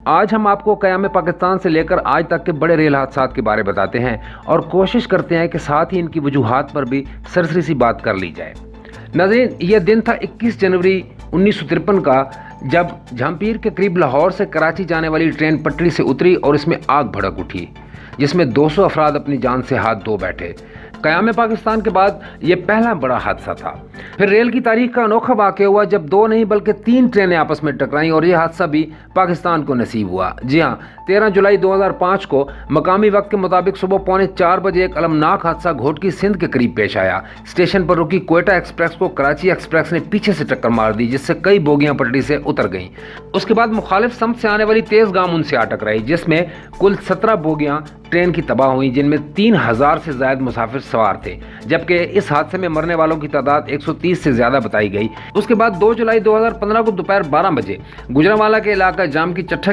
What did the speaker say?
आज हम आपको क़याम पाकिस्तान से लेकर आज तक के बड़े रेल हादसात के बारे बताते हैं और कोशिश करते हैं कि साथ ही इनकी वजूहात पर भी सरसरी सी बात कर ली जाए। नाज़रीन, यह दिन था 21 जनवरी 1953 का, जब जहांगीर के करीब लाहौर से कराची जाने वाली ट्रेन पटरी से उतरी और इसमें आग भड़क उठी, जिसमें 200 अफराद अपनी जान से हाथ धो बैठे। क़याम पाकिस्तान के बाद ये पहला बड़ा हादसा था। फिर रेल की तारीख का अनोखा वाक़या हुआ जब 2 नहीं बल्कि 3 ट्रेनें आपस में टकराईं और यह हादसा भी पाकिस्तान को नसीब हुआ। जी हाँ, 13 जुलाई 2005 को मकामी वक्त के मुताबिक सुबह 3:45 बजे एक अलमनाक हादसा घोटकी सिंध के करीब पेश आया। स्टेशन पर रुकी क्वेटा एक्सप्रेस को कराची एक्सप्रेस ने पीछे से टक्कर मार दी, जिससे कई बोगियां पटरी से उतर गईं। उसके बाद मुखालिफ समत से आने वाली तेज गाम उनसे आ टकराई, जिसमें कुल 17 बोगियां ट्रेन की तबाह हुई, जिनमें 3000 से ज्यादा मुसाफिर सवार थे, जबकि इस हादसे में मरने वालों की तादाद 130 से ज्यादा बताई गई। उसके बाद 2 जुलाई 2015 को दोपहर 12 बजे गुजरांवाला के इलाका जाम की चट्टा